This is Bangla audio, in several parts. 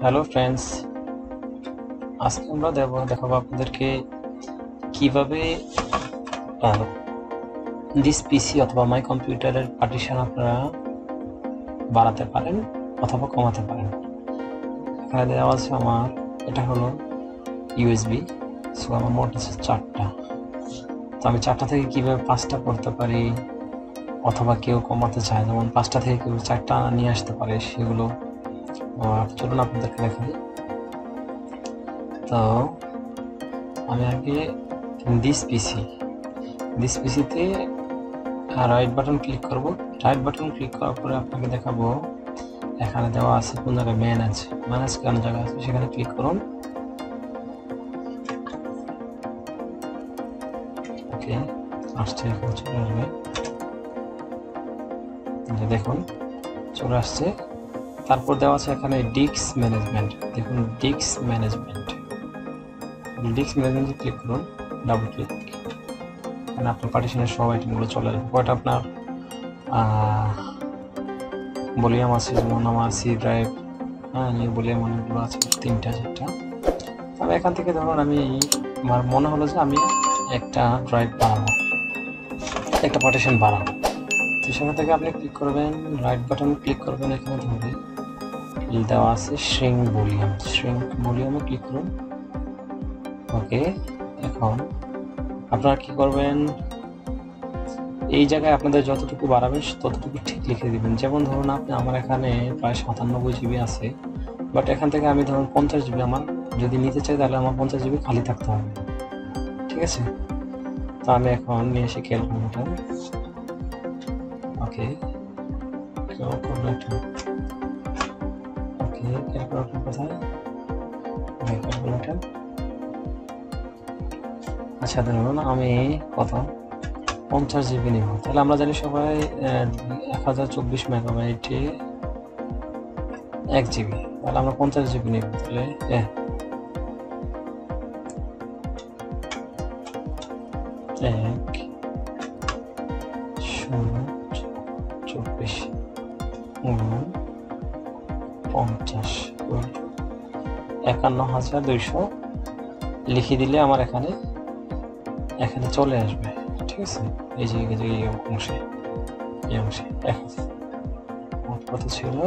হ্যালো ফ্রেন্ডস, আজকে আমরা দেখাবো আপনাদেরকে কিভাবে দিস পিসি অথবা মাই কম্পিউটারের পার্টিশন আপনারা বাড়াতে পারেন অথবা কমাতে পারেন। এখানে দেওয়া আছে আমার, এটা হলো ইউএসবি। সো আমার মোট আছে 4টা। তো আমি 4টা থেকে কিভাবে 5টা করতে পারি অথবা কেউ কমাতে চায়, যেমন 5টা থেকে কেউ 4টা নিয়ে আসতে পারে, সেগুলো চলুন আপনাদেরকে দেখাই। তো আমি আগে দিস পিসিতে রাইট বাটন ক্লিক করব। রাইট বাটন ক্লিক করার পরে আপনাকে দেখাবো, এখানে দেওয়া আছে কোন জায়গায় ম্যানেজ কোন জায়গায় আছে, সেখানে ক্লিক করুন। ওকে, আসছে, এখন চলে আসবে। দেখুন চলে আসছে। তারপর দেওয়া আছে এখানে ডিস্ক ম্যানেজমেন্ট। দেখুন ডিস্ক ম্যানেজমেন্টে ক্লিক করুন, ডাবল ক্লিক। এখানে আপনার পার্টিশনের সব আইটেমগুলো চলে আসবে। কয়টা আপনার ভলিউম আছে, যেমন আমার সি ড্রাইভ, নিউ ভলিউম অনেকগুলো আছে, 3টা 4টা। তবে এখান থেকে ধরুন আমার মনে হলো যে আমি একটা ড্রাইভ বানাবো, একটা পার্টিশন বানাবো। তো সেখান থেকে আপনি ক্লিক করবেন, রাইট বাটন ক্লিক করবেন, এখানে ধরে দেওয়া আছে শ্রিঙ্ক ভলিউমে ক্লিক করুন। ওকে, এখন আপনারা কি করবেন, এই জায়গায় আপনাদের যতটুকু বাড়াবেন ততটুকু ঠিক লিখে দিবেন। যেমন ধরুন আমার এখানে প্রায় 97 জিবি আছে, বাট এখান থেকে আমি ধরুন 50 জিবি আমার যদি নিতে চাই, তাহলে আমার 50 জিবি খালি থাকতে হবে। ঠিক আছে, তো আমি এখন নিয়ে এসে ক্যালকুলেটর। ওকে, ক্যালকুলেটর কোথায়? ক্যালকুলেটর। আচ্ছা, ধরুন আমি কত 50 জিবি নিব, তাহলে আমরা জানি সবাই 1024 মেগাবাইটে 1 জিবি, তাহলে আমরা 50 জিবি নিব। তাহলে 1/24 50 51,200 লিখে দিলে আমার এখানে চলে আসবে। ঠিক আছে, এই যে এই অংশে কত ছিল,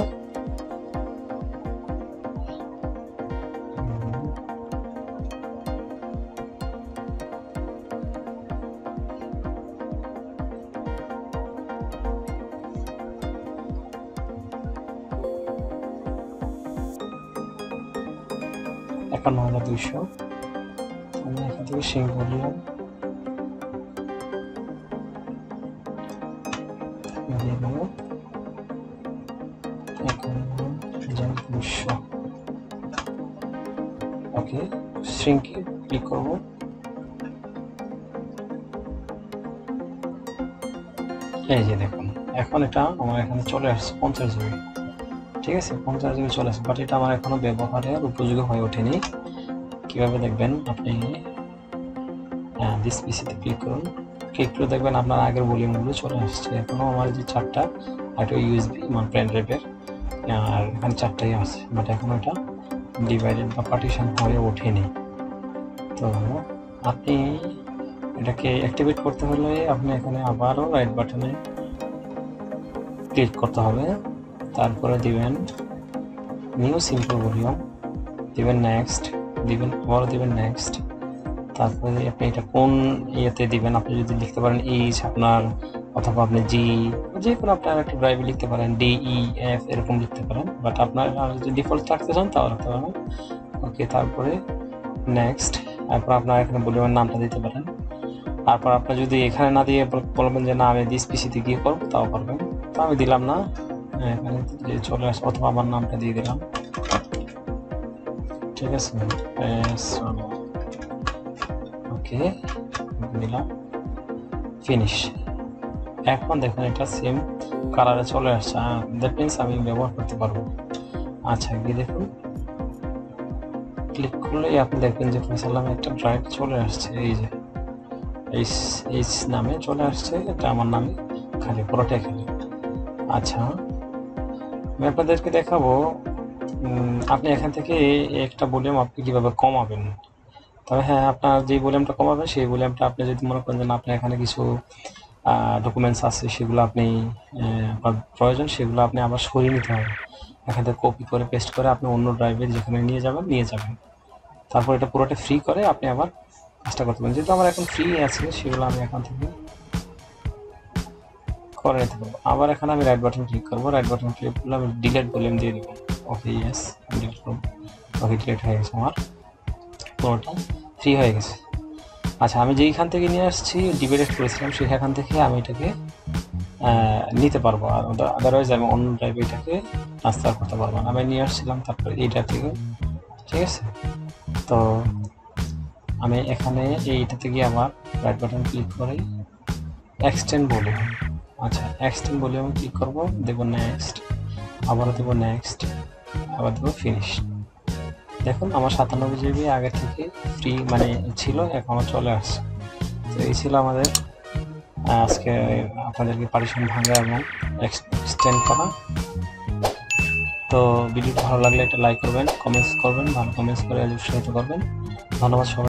$51,200। আমি এখান থেকে সিঙ্ক ভলিউম দিয়ে দেবো 51,200। ওকে, সিঙ্কে ক্লিক করবো। এই যে দেখুন, এখন এটা আমার এখানে চলে আসছে 50 জিবি। ঠিক আছে, 50 জিবি চলে আসছে, বাট এটা আমার এখনো ব্যবহারের উপযোগী হয়ে ওঠেনি। কিভাবে দেখবেন, আপনি দিস পিসিতে ক্লিক করুন, ক্লিক করে দেখবেন আপনার আগের ভলিউমগুলো চলে আসছে। এখনো আমার যে 4টা, একটা ইউএসবি আমার পেন ড্রাইভের, আর এখানে 4টাই আছে, বাট এখন এটা ডিভাইডেড বা পার্টিশন হয়ে ওঠেনি। তো আপনি এটাকে অ্যাক্টিভেট করতে হলে আপনি এখানে আবারও রাইট বাটনে ক্লিক করতে হবে, তারপরে দিবেন নিউ সিম্পল ভলিউম, দিবেন নেক্সট, আবারও দিবেন নেক্সট। তারপরে আপনি এটা কোন ইয়েতে দিবেন, আপনি যদি লিখতে পারেন এইচ আপনার, অথবা আপনি জি, যে কোনো আপনার একটা ড্রাইভে লিখতে পারেন, DEF এরকম লিখতে পারেন, বাট আপনার যদি ডিফল্ট রাখতে চান তাও রাখতে পারেন। ওকে, তারপরে নেক্সট, তারপর আপনার এখানে ভলিউমের নামটা দিতে পারেন। তারপর আপনি যদি এখানে না দিয়ে বলবেন যে না আমি দিস পিসিতে গিয়ে করবো, তাও পারবেন। তো আমি দিলাম না, এখানে চলে আসে, অথবা আমার নামটা দিয়ে দিলাম। ঠিক আছে, ওকে দিলাম, ফিনিশ। এখন দেখুন এটা সেম কালারে চলে আসছে, দ্যাট মিনস আমি ব্যবহার করতে পারবো। আচ্ছা, গিয়ে দেখুন, ক্লিক করলেই আপনি দেখবেন যে ফয়সাল নামে একটা ড্রাইভ চলে আসছে। এই যে এইচ নামে চলে আসছে, এটা আমার নামে খালি, পুরোটাই খালি। আচ্ছা, আমি আপনাদেরকে দেখাবো আপনি এখান থেকে একটা ভলিউম আপনি কিভাবে কমাবেন, তবে হ্যাঁ আপনার যে ভলিউমটা কমাবেন সেই ভলিউমটা আপনি যদি মনে করেন যে আপনার এখানে কিছু ডকুমেন্টস আছে সেগুলো আপনি আপনার প্রয়োজন, সেগুলো আপনি আবার সরিয়ে নিতে হবে। এখান থেকে কপি করে পেস্ট করে আপনি অন্য ড্রাইভে যেখানে নিয়ে যাবেন, তারপর এটা পুরোটা ফ্রি করে আপনি আবার কাজটা করতে পারেন। যেহেতু আমার এখন ফ্রি আছে সেগুলো আমি এখান থেকে করে নিতে পারবো। আবার এখানে আমি রাইট বাটন ক্লিক করবো, রাইট বাটন ক্লিক করলে আমি ডিলেট ভলিউম দিয়ে দেবো। ওকে ইয়েস, ডিলেট করবো। ওকে ডিলেট হয়ে গেছে, আমার পুরোটা ফ্রি হয়ে গেছে। আচ্ছা, আমি যেইখান থেকে নিয়ে আসছি ডিবেট করেছিলাম সেখান থেকে আমি এটাকে নিতে পারবো, আর আদারওয়াইজ আমি অন্য ড্রাইভে এটাকে ট্রান্সফার করতে পারবো না। আমি নিয়ে আসছিলাম তারপরে এইটা থেকে, ঠিক আছে। তো আমি এখানে এইটাতে গিয়ে আবার রাইট বাটন ক্লিক করে এক্সটেন্ড ভলিউম, আচ্ছা এক্সটেন্ড ভলিউমে ক্লিক করবো, দেবো নেক্সট, আবারও দেবো নেক্সট, আবার দেবো ফিনিশ। দেখুন আমার 97 জিবি আগে থেকে ফ্রি মানে ছিল, এখনও চলে আসছে। তো এই ছিল আমাদের আজকে আপনাদেরকে পার্টিশন ভাঙা এবং এক্সটেন্ড করা। তো ভিডিওটা ভালো লাগলে একটা লাইক করবেন, কমেন্টস করবেন, ভালো কমেন্টস করে উৎসাহিত করবেন। ধন্যবাদ সবাই।